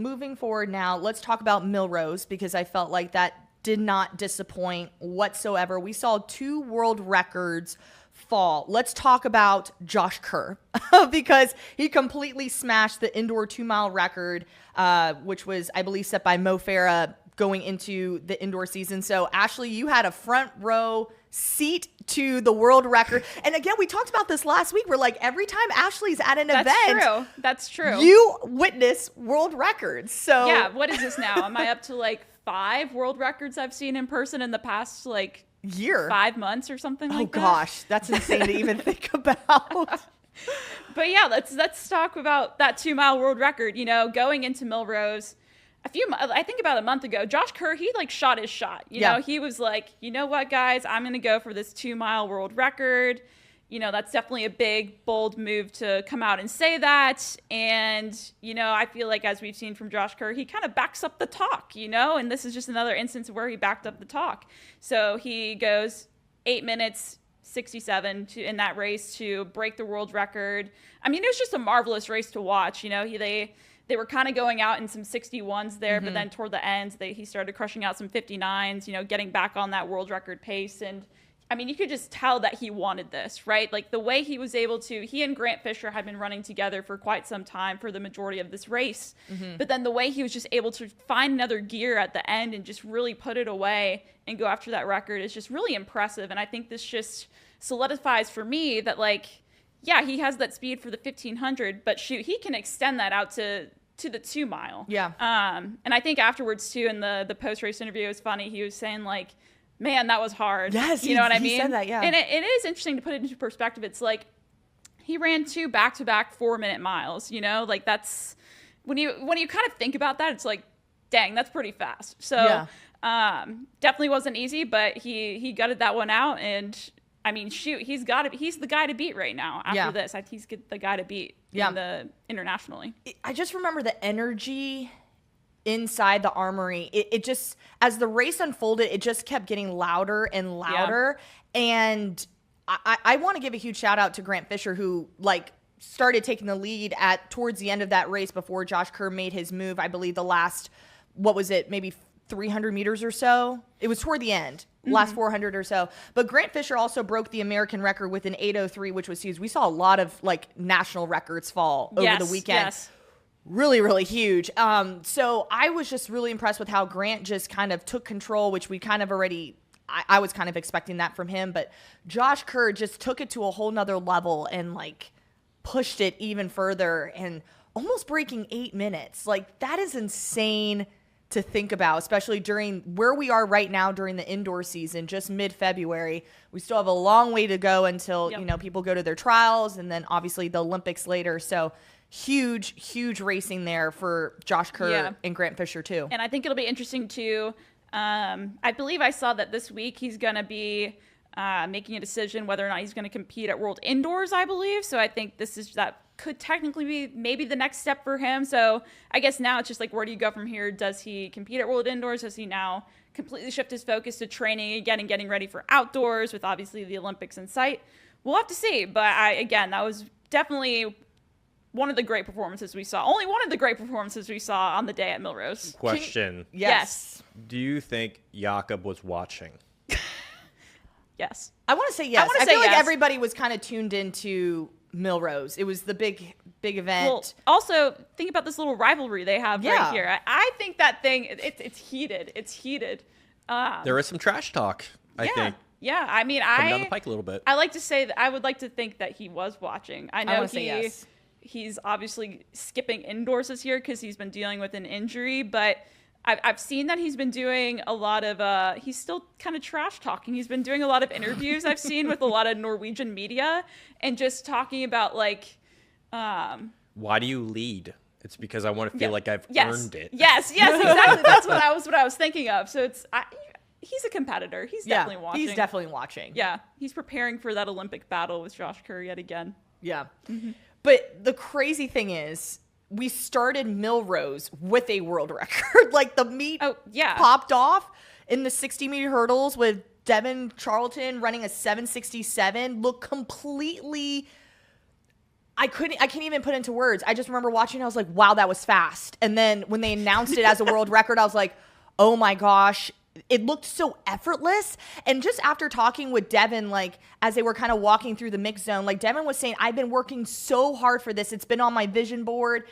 moving forward now, let's talk about Millrose, because I felt like that did not disappoint whatsoever. We saw 2 world records fall. Let's talk about Josh Kerr because he completely smashed the indoor 2-mile record, which was, I believe, set by Mo Farah going into the indoor season. So, Ashley, you had a front row seat to the world record. And again, we talked about this last week. We're like, every time Ashley's at an event, that's true. You witness world records. So yeah, what is this now? Am I up to like 5 world records I've seen in person in the past like year, 5 months or something like that? Oh gosh, that's insane to even think about. But yeah, let's talk about that 2-mile world record. You know, going into Millrose, I think about a month ago, Josh Kerr, he like shot his shot. You know, he was like, you know what, guys, I'm going to go for this 2-mile world record. You know, that's definitely a big, bold move to come out and say that. And, you know, I feel like as we've seen from Josh Kerr, he kind of backs up the talk, you know, and this is just another instance where he backed up the talk. So he goes 8 minutes 67 in that race to break the world record. I mean, it was just a marvelous race to watch. You know, they were kind of going out in some 61s there, but then toward the end, he started crushing out some 59s, you know, getting back on that world record pace. And I mean, you could just tell that he wanted this, right? Like the way he was able to, he and Grant Fisher had been running together for quite some time for the majority of this race. But then the way he was just able to find another gear at the end and just really put it away and go after that record is just really impressive. And I think this just solidifies for me that like, yeah, he has that speed for the 1500, but shoot, he can extend that out to the 2-mile. Yeah. And I think afterwards too, in the post-race interview, it was funny. He was saying like, man, that was hard. Yes. You know what I mean? He said that, yeah. And it is interesting to put it into perspective. It's like he ran 2 back-to-back 4-minute miles, you know, like that's when you kind of think about that, it's like, dang, that's pretty fast. So definitely wasn't easy, but he gutted that one out. And I mean, shoot, he's the guy to beat right now after this. I think he's the guy to beat internationally. I just remember the energy inside the Armory. It just, as the race unfolded, it just kept getting louder and louder. Yeah. And I want to give a huge shout out to Grant Fisher, who like started taking the lead towards the end of that race before Josh Kerr made his move. I believe the last, what was it, maybe 300 meters or so? It was toward the end. Last 400 or so. But Grant Fisher also broke the American record with an 8:03, which was huge. We saw a lot of like national records fall over the weekend. Yes. Really, really huge. So I was just really impressed with how Grant just kind of took control, which we kind of already, I was kind of expecting that from him. But Josh Kerr just took it to a whole nother level and like pushed it even further and almost breaking 8 minutes. Like that is insane to think about, especially during where we are right now during the indoor season, just mid-February. We still have a long way to go until, you know, people go to their trials and then obviously the Olympics later. So huge racing there for Josh Kerr and Grant Fisher too. And I think it'll be interesting too. I believe I saw that this week he's going to be making a decision whether or not he's going to compete at World Indoors, I believe. So I think that could technically be maybe the next step for him. So I guess now it's just like, where do you go from here? Does he compete at World Indoors? Does he now completely shift his focus to training again and getting ready for outdoors with obviously the Olympics in sight? We'll have to see. But that was definitely one of the great performances we saw. Only one of the great performances we saw on the day at Millrose. Question. Yes. Do you think Jakob was watching? Yes. I want to say yes. I feel like everybody was kind of tuned into Millrose. It was the big event. Well, also, think about this little rivalry they have right here. I think that thing, it's heated. It's heated. There is some trash talk, I think. Yeah, I mean, coming down the pike a little bit. I like to say that I would like to think that he was watching. I know he's obviously skipping indoors this year because he's been dealing with an injury, but I've seen that he's been doing a lot of, he's still kind of trash talking. He's been doing a lot of interviews I've seen with a lot of Norwegian media and just talking about like. Why do you lead? It's because I want to feel like I've earned it. Yes, exactly. That's what I was thinking of. So he's a competitor. He's definitely watching. He's definitely watching. Yeah, he's preparing for that Olympic battle with Josh Kerr yet again. Yeah. Mm-hmm. But the crazy thing is, we started Millrose with a world record. Like the meet popped off in the 60-meter hurdles with Devin Charlton running a 7:67. Looked completely I can't even put into words. I just remember watching, I was like, wow, that was fast. And then when they announced it as a world record, I was like, oh my gosh, it looked so effortless. And just after talking with Devin, like as they were kind of walking through the mix zone, like Devin was saying, I've been working so hard for this. It's been on my vision board.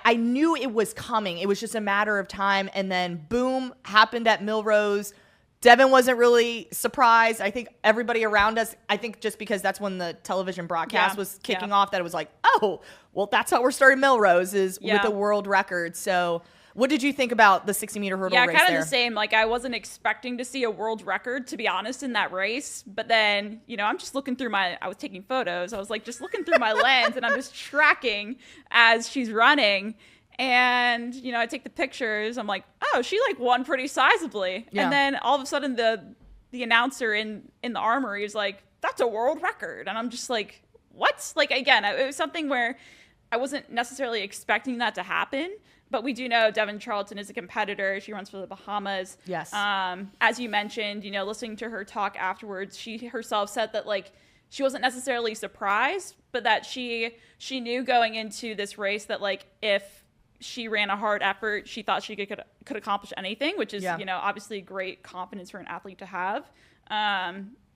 I knew it was coming. It was just a matter of time. And then boom, happened at Millrose. Devin wasn't really surprised. I think everybody around us, I think just because that's when the television broadcast was kicking off, that it was like, oh, well, that's how we're starting Millrose is with a world record. So what did you think about the 60-meter hurdle race there? Yeah, kind of the same. Like, I wasn't expecting to see a world record, to be honest, in that race. But then, I'm just looking through I was taking photos. I was like, just looking through my lens, and I'm just tracking as she's running. And, I take the pictures. I'm like, oh, she like won pretty sizably. Yeah. And then all of a sudden the announcer in the armory is like, that's a world record. And I'm just like, what? Like, again, it was something where I wasn't necessarily expecting that to happen. But we do know Devin Charlton is a competitor. She runs for the Bahamas. Yes. As you mentioned, listening to her talk afterwards, she herself said that like she wasn't necessarily surprised, but that she knew going into this race that like if she ran a hard effort, she thought she could accomplish anything, which is obviously great confidence for an athlete to have.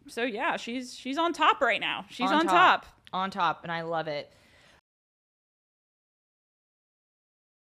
So yeah, she's on top right now. She's on top. On top, and I love it.